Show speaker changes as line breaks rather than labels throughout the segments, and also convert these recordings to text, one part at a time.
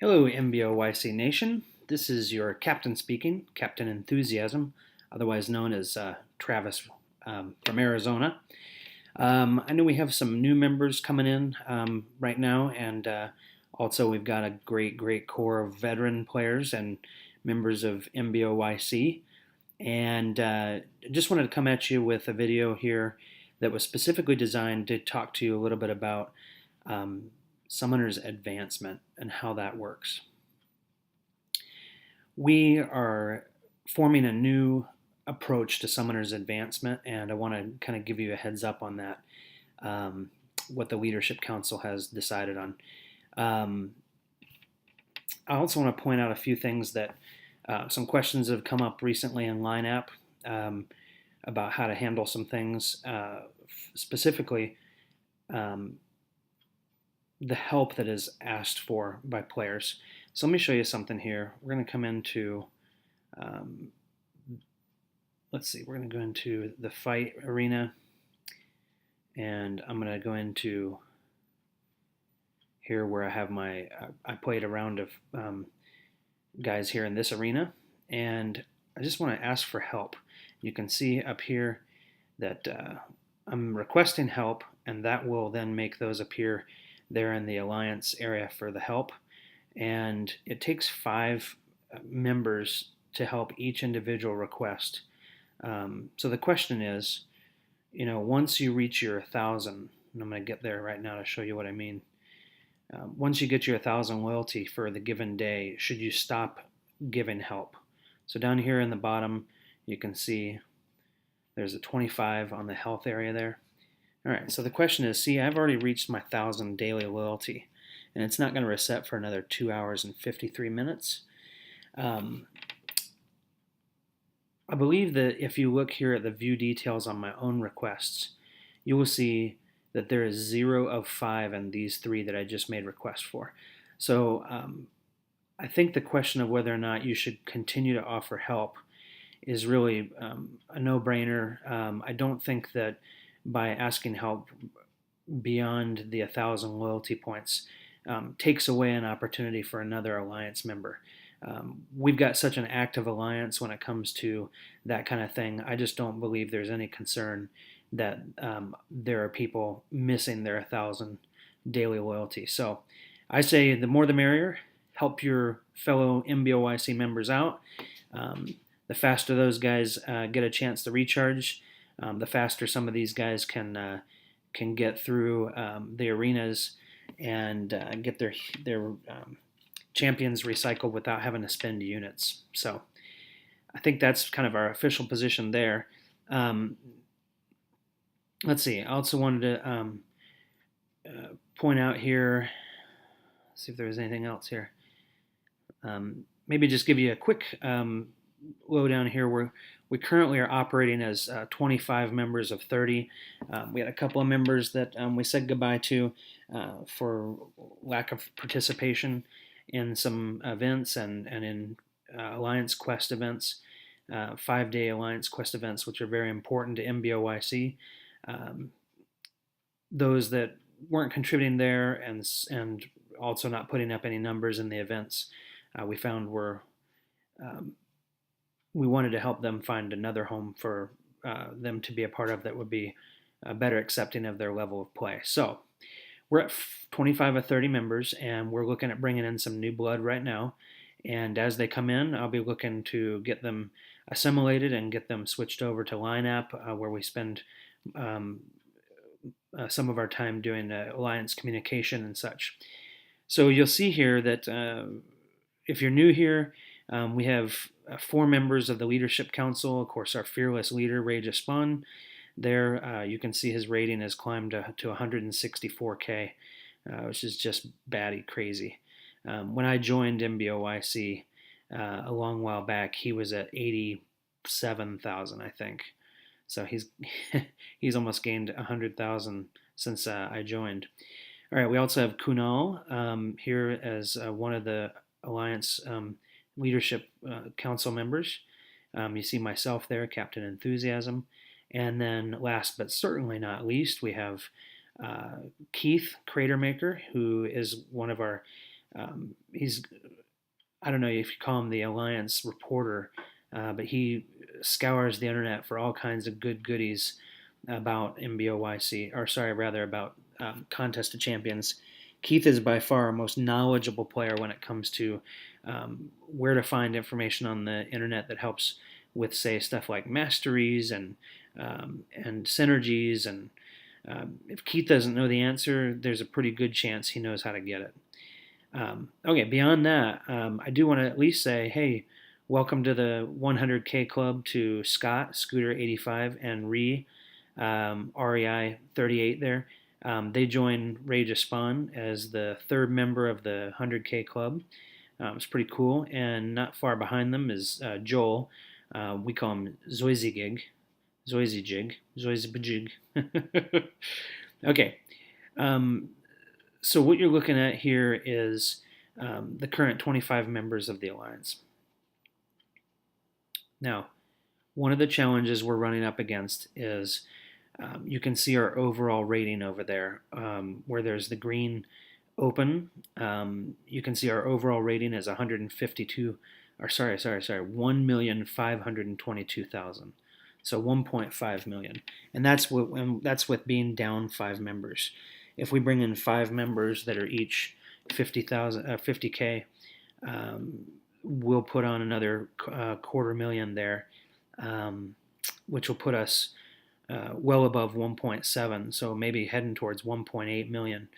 Hello, MBOYC Nation. This is your captain speaking, Captain Enthusiasm, otherwise known as Travis from Arizona. I know we have some new members coming in right now, and also we've got a great core of veteran players and members of MBOYC. And just wanted to come at you with a video here that was specifically designed to talk to you a little bit about um, summoner's advancement and how that works. We are forming a new approach to summoner's advancement, and I want to kind of give you a heads up on that, what the Leadership Council has decided on. Um, I also want to point out a few things that some questions have come up recently in Line App about how to handle some things, specifically um, the help that is asked for by players. So let me show you something here. We're going to come into, um, let's see, we're going to go into the fight arena, and I'm going to go into here where I have my, I played a round of guys here in this arena, and I just want to ask for help. You can see up here that I'm requesting help, and that will then make those appear there in the alliance area for the help. And it takes 5 members to help each individual request. So the question is, once you reach your 1,000, and I'm going to get there right now to show you what I mean. Once you get your 1,000 loyalty for the given day, should you stop giving help? So down here in the bottom, you can see there's a 25 on the health area there. All right, so the question is, see, I've already reached my 1,000 daily loyalty, and it's not going to reset for another 2 hours and 53 minutes. I believe that if you look here at the view details on my own requests, you will see that there is 0 of 5 in these 3 that I just made requests for. So I think the question of whether or not you should continue to offer help is really a no-brainer. I don't think that by asking help beyond the 1,000 loyalty points takes away an opportunity for another alliance member. We've got such an active alliance when it comes to that kind of thing. I just don't believe there's any concern that there are people missing their 1,000 daily loyalty. So I say the more the merrier. Help your fellow MBOYC members out. The faster those guys get a chance to recharge, the faster some of these guys can get through the arenas and get their champions recycled without having to spend units. So I think that's kind of our official position there. Let's see. I also wanted to point out here, see if there was anything else here. Maybe just give you a quick lowdown here. We currently are operating as 25 members of 30. We had a couple of members that we said goodbye to for lack of participation in some events and in Alliance Quest events, 5-day Alliance Quest events, which are very important to MBOYC. Those that weren't contributing there and also not putting up any numbers in the events, we found we wanted to help them find another home for them to be a part of that would be better accepting of their level of play. So we're at 25 of 30 members, and we're looking at bringing in some new blood right now. And as they come in, I'll be looking to get them assimilated and get them switched over to Line App, where we spend some of our time doing alliance communication and such. So you'll see here that if you're new here, we have 4 members of the Leadership Council. Of course, our fearless leader, Ray Jaspon. There, you can see his rating has climbed to 164K, which is just batty crazy. When I joined MBOYC a long while back, he was at 87,000, I think. So he's almost gained 100,000 since I joined. All right, we also have Kunal here as one of the Alliance Leadership Council members. You see myself there, Captain Enthusiasm. And then last but certainly not least, we have Keith Cratermaker, who is one of our He's, I don't know if you call him the Alliance reporter, but he scours the internet for all kinds of good goodies about MBOYC, or sorry, rather about Contest of Champions. Keith is by far our most knowledgeable player when it comes to where to find information on the internet that helps with, say, stuff like masteries and synergies. And if Keith doesn't know the answer, there's a pretty good chance he knows how to get it. Okay, beyond that, I do want to at least say, hey, welcome to the 100K club to Scott, Scooter85, and REI 38 there. They join Rage of Spawn as the third member of the 100K club. It's pretty cool. And not far behind them is Joel. We call him Zoizygig. Zoizygig. Zoizybajig. Okay. So what you're looking at here is the current 25 members of the Alliance. Now, one of the challenges we're running up against is you can see our overall rating over there, where there's the green open. You can see our overall rating is 152, or sorry, 1,522,000. So 1.5 million, and that's with being down 5 members. If we bring in 5 members that are each 50K, we'll put on another $250,000 there, which will put us well above 1.7, so maybe heading towards 1.8 million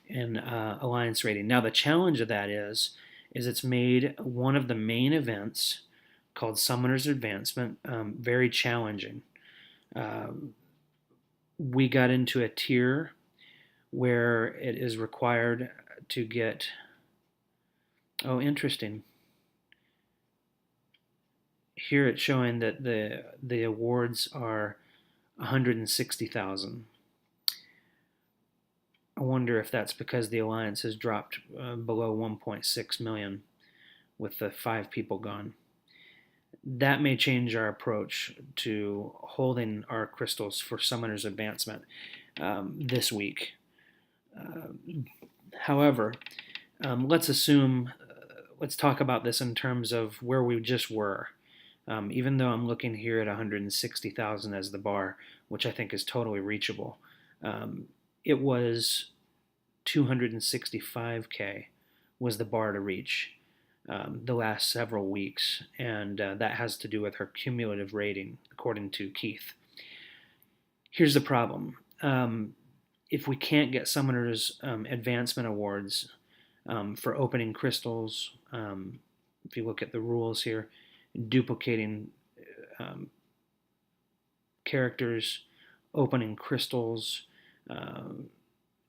in Alliance rating. Now the challenge of that is it's made one of the main events, called Summoner's Advancement, very challenging. We got into a tier where it is required to get, oh, interesting. Here it's showing that the awards are 160,000. I wonder if that's because the Alliance has dropped below 1.6 million with the 5 people gone. That may change our approach to holding our crystals for Summoner's Advancement this week. However, let's talk about this in terms of where we just were. Even though I'm looking here at 160,000 as the bar, which I think is totally reachable, it was 265K was the bar to reach the last several weeks, and that has to do with her cumulative rating, according to Keith. Here's the problem. If we can't get Summoner's Advancement Awards for opening crystals, if you look at the rules here, duplicating characters, opening crystals,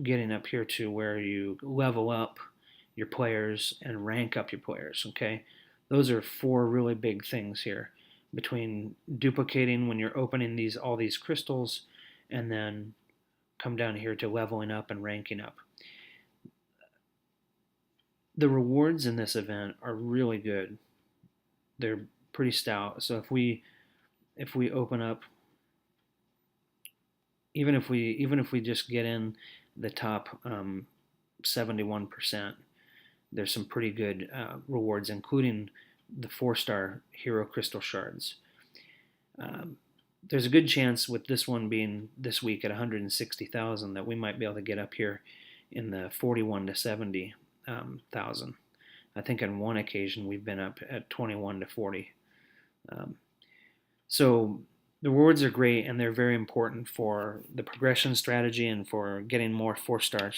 getting up here to where you level up your players and rank up your players, okay? Those are 4 really big things here, between duplicating when you're opening all these crystals, and then come down here to leveling up and ranking up. The rewards in this event are really good. They're pretty stout. So if we open up, even if we just get in the top 71%, there's some pretty good rewards, including the 4-star hero crystal shards. There's a good chance with this one being this week at 160,000 that we might be able to get up here in the 41 to 70,000. I think on one occasion we've been up at 21 to 40. So the rewards are great, and they're very important for the progression strategy and for getting more 4-star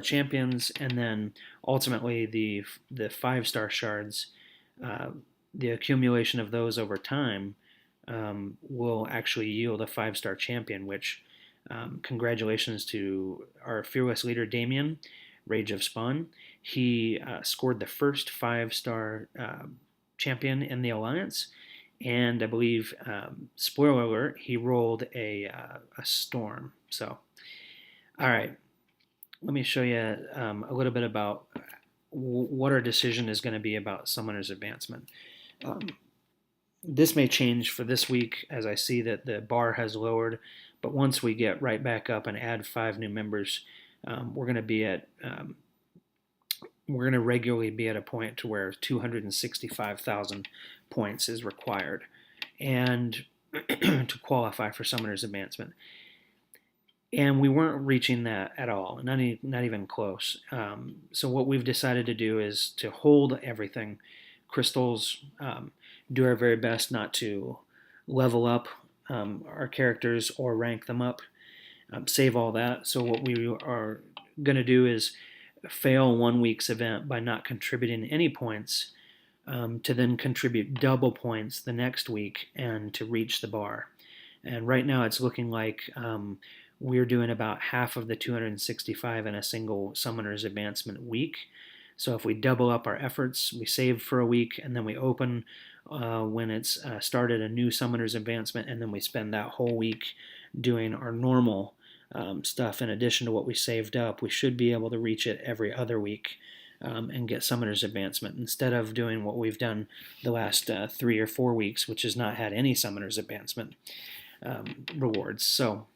champions, and then ultimately the 5-star shards. The accumulation of those over time will actually yield a 5-star champion, which congratulations to our fearless leader Damien, Rage of Spawn. He scored the first 5-star champion in the Alliance, and I believe, spoiler alert, he rolled a storm. So, all right, let me show you a little bit about what our decision is going to be about Summoner's Advancement. This may change for this week, as I see that the bar has lowered, but once we get right back up and add 5 new members, we're going to be at we're going to regularly be at a point to where 265,000 points is required, and to qualify for Summoner's Advancement. And we weren't reaching that at all, not even close. So what we've decided to do is to hold everything, crystals, do our very best not to level up our characters or rank them up, save all that. So what we are going to do is fail 1 week's event by not contributing any points, to then contribute double points the next week and to reach the bar. And right now it's looking like we're doing about half of the 265 in a single Summoner's Advancement week. So if we double up our efforts, we save for a week, and then we open when it's started a new Summoner's Advancement, and then we spend that whole week doing our normal stuff in addition to what we saved up, we should be able to reach it every other week and get Summoner's Advancement instead of doing what we've done the last 3 or 4 weeks, which has not had any Summoner's Advancement rewards. So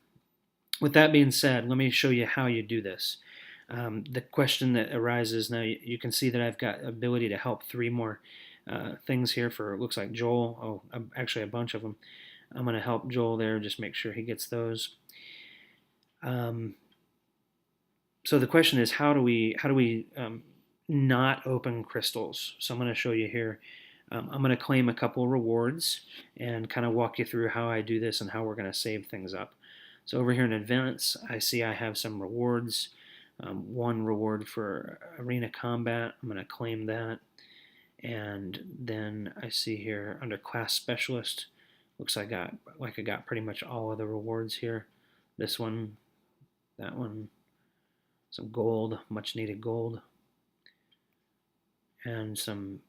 with that being said, let me show you how you do this. The question that arises now, you can see that I've got ability to help 3 more things here for, it looks like Joel. Oh, actually a bunch of them. I'm going to help Joel there, just make sure he gets those. So the question is, how do we not open crystals? So I'm going to show you here. I'm going to claim a couple rewards and kind of walk you through how I do this and how we're going to save things up. So over here in events, I see I have some rewards. 1 reward for arena combat. I'm going to claim that. And then I see here under class specialist, looks like I got pretty much all of the rewards here. This one, that one, some gold, much needed gold, and some.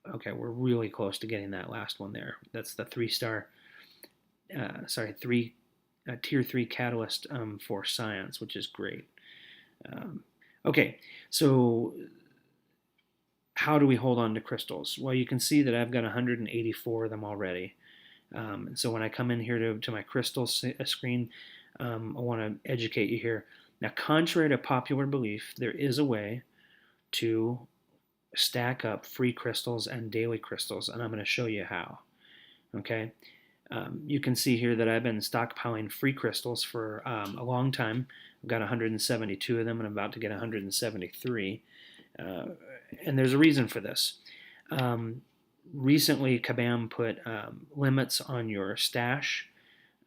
Okay, we're really close to getting that last one there. That's the 3-star. Tier 3 catalyst for science, which is great. Okay, so how do we hold on to crystals? Well, you can see that I've got 184 of them already. So when I come in here to my crystal screen, I want to educate you here. Now, contrary to popular belief, there is a way to stack up free crystals and daily crystals, and I'm going to show you how. Okay. You can see here that I've been stockpiling free crystals for a long time. I've got 172 of them, and I'm about to get 173. And there's a reason for this. Recently, Kabam put limits on your stash,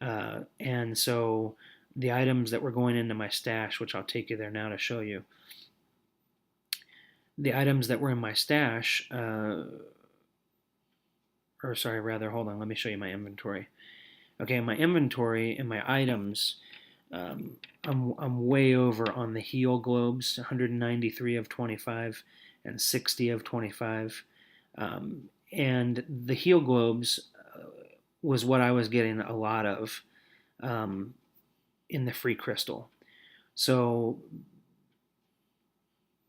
and so the items that were going into my stash, which I'll take you there now to show you, the items that were in my stash, hold on, let me show you my inventory. Okay, in my inventory, in my items, I'm way over on the heal globes, 193 of 25 and 60 of 25. And the heal globes was what I was getting a lot of in the free crystal. So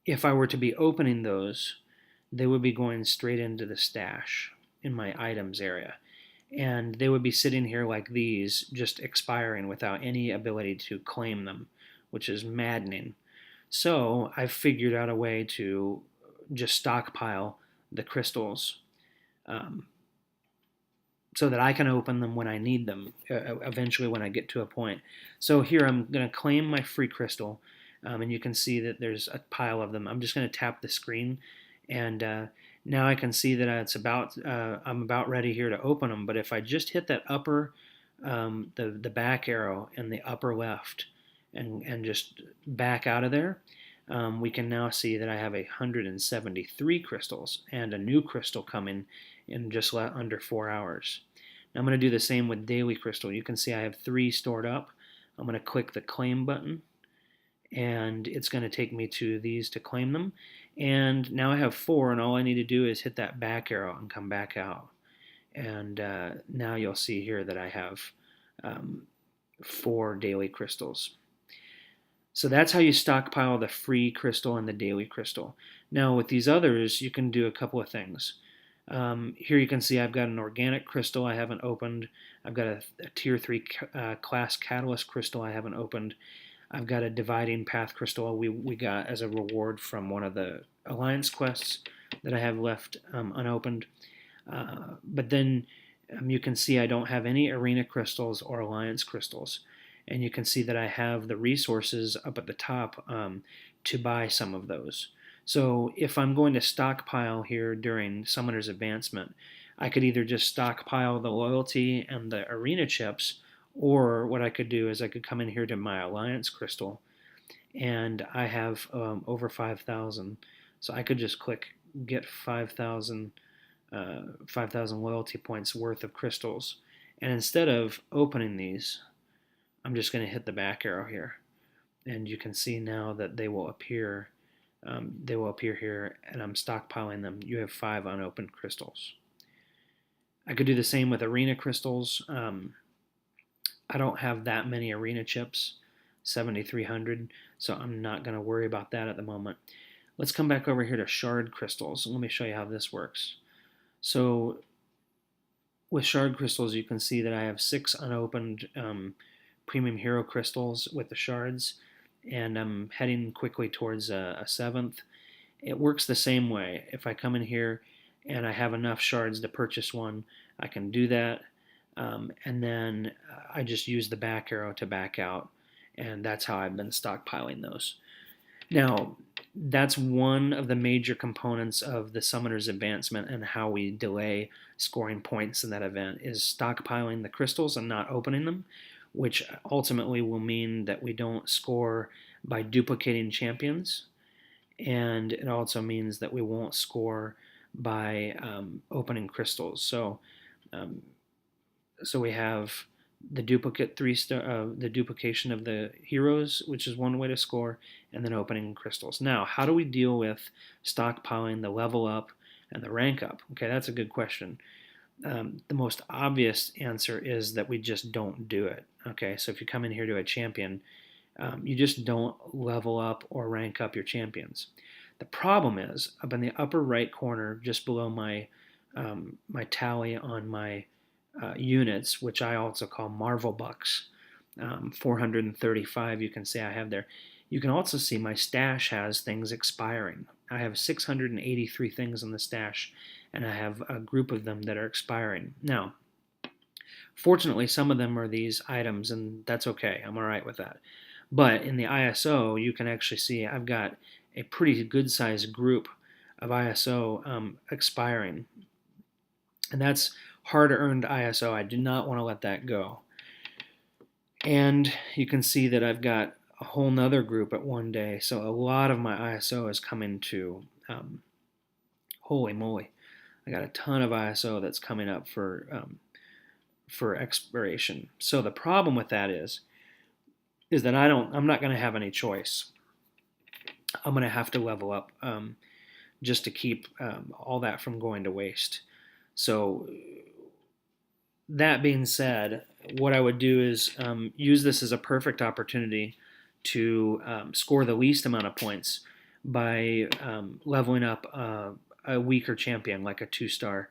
if I were to be opening those, they would be going straight into the stash in my items area. And they would be sitting here like these, just expiring without any ability to claim them, which is maddening. So I've figured out a way to just stockpile the crystals so that I can open them when I need them, eventually when I get to a point. So here I'm going to claim my free crystal, and you can see that there's a pile of them. I'm just going to tap the screen, and now I can see that I'm about ready here to open them. But if I just hit that upper, the back arrow in the upper left, and just back out of there, we can now see that I have 173 crystals and a new crystal coming in just under 4 hours. Now I'm going to do the same with daily crystal. You can see I have 3 stored up. I'm going to click the claim button, and it's going to take me to these to claim them. And now I have 4, and all I need to do is hit that back arrow and come back out. And now you'll see here that I have 4 daily crystals. So that's how you stockpile the free crystal and the daily crystal. Now with these others, you can do a couple of things. Here you can see I've got an organic crystal I haven't opened. I've got a tier 3 class catalyst crystal I haven't opened. I've got a dividing path crystal we got as a reward from one of the alliance quests that I have left unopened. But then you can see I don't have any arena crystals or alliance crystals. And you can see that I have the resources up at the top to buy some of those. So if I'm going to stockpile here during Summoner's Advancement, I could either just stockpile the loyalty and the arena chips, or what I could do is I could come in here to my alliance crystal, and I have over 5,000. So I could just click get 5,000 loyalty points worth of crystals. And instead of opening these, I'm just going to hit the back arrow here. And you can see now that they will appear. They will appear here, and I'm stockpiling them. You have 5 unopened crystals. I could do the same with arena crystals. I don't have that many arena chips, 7,300, so I'm not going to worry about that at the moment. Let's come back over here to shard crystals. Let me show you how this works. So with shard crystals, you can see that I have 6 unopened premium hero crystals with the shards, and I'm heading quickly towards a 7th. It works the same way. If I come in here and I have enough shards to purchase one, I can do that. And then I just use the back arrow to back out, and that's how I've been stockpiling those. Now, that's one of the major components of the Summoner's Advancement and how we delay scoring points in that event is stockpiling the crystals and not opening them, which ultimately will mean that we don't score by duplicating champions, and it also means that we won't score by opening crystals. So we have the duplicate the duplication of the heroes, which is one way to score, and then opening crystals. Now, how do we deal with stockpiling the level up and the rank up? Okay, that's a good question. The most obvious answer is that we just don't do it. Okay, so if you come in here to a champion, you just don't level up or rank up your champions. The problem is up in the upper right corner, just below my my tally on my units, which I also call Marvel Bucks, 435 you can see I have there. You can also see my stash has things expiring. I have 683 things in the stash, and I have a group of them that are expiring. Now, fortunately, some of them are these items, and that's okay. I'm all right with that. But in the ISO, you can actually see I've got a pretty good-sized group of ISO expiring. And that's hard-earned ISO. I do not want to let that go. And you can see that I've got a whole nother group at one day. So a lot of my ISO is coming to, holy moly, I got a ton of ISO that's coming up for expiration. So the problem with that is that I'm not going to have any choice. I'm going to have to level up just to keep all that from going to waste. So that being said, what I would do is use this as a perfect opportunity to score the least amount of points by leveling up a weaker champion like a 2-star.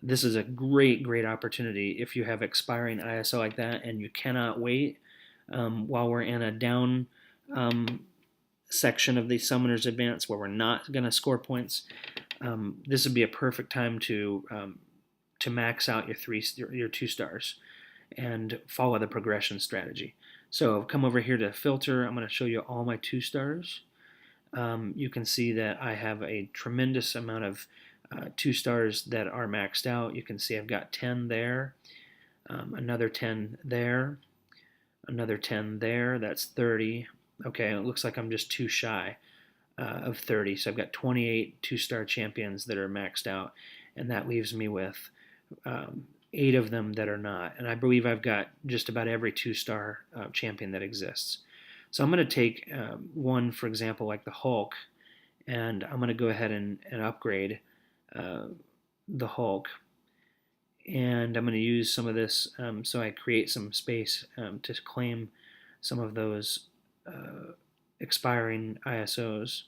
This is a great opportunity if you have expiring ISO like that and you cannot wait while we're in a down section of the Summoner's Advance where we're not going to score points. This would be a perfect time to max out your 2-stars and follow the progression strategy. So come over here to filter. I'm going to show you all my 2-stars. You can see that I have a tremendous amount of 2-stars that are maxed out. You can see I've got 10 there, another 10 there, another 10 there. That's 30. Okay, it looks like I'm just too shy of 30. So I've got 28 2-star champions that are maxed out, and that leaves me with 8 of them that are not. And I believe I've got just about every 2-star champion that exists. So I'm going to take one, for example, like the Hulk, and I'm going to go ahead and upgrade the Hulk. And I'm going to use some of this so I create some space to claim some of those expiring ISOs.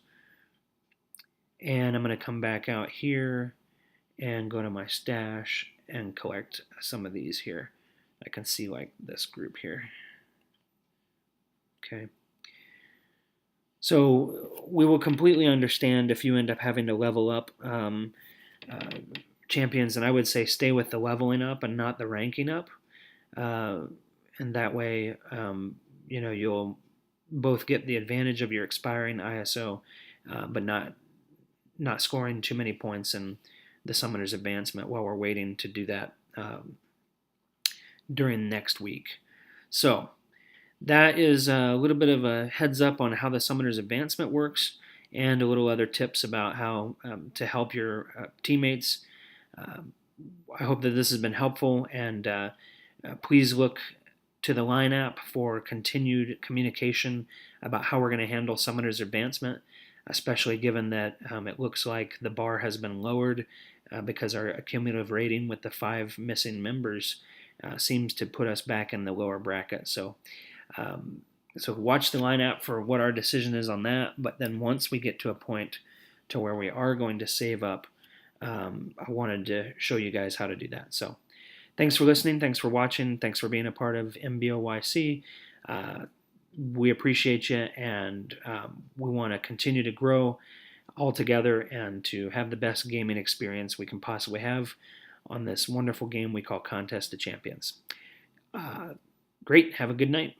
And I'm going to come back out here and go to my stash and collect some of these here. I can see like this group here. Okay. So we will completely understand if you end up having to level up uh, champions, and I would say stay with the leveling up and not the ranking up. Uh, and that way, you'll both get the advantage of your expiring ISO, but not scoring too many points in the summoner's advancement while we're waiting to do that during next week. So that is a little bit of a heads up on how the summoner's advancement works, and a little other tips about how to help your teammates. Um, I hope that this has been helpful, and please look to the Line app for continued communication about how we're going to handle Summoner's Advancement, especially given that it looks like the bar has been lowered because our cumulative rating with the 5 missing members seems to put us back in the lower bracket. Um, so watch the Line app for what our decision is on that, but then once we get to a point to where we are going to save up, I wanted to show you guys how to do that. So thanks for listening. Thanks for watching. Thanks for being a part of MBOYC. We appreciate you, and we want to continue to grow all together and to have the best gaming experience we can possibly have on this wonderful game we call Contest of Champions. Great. Have a good night.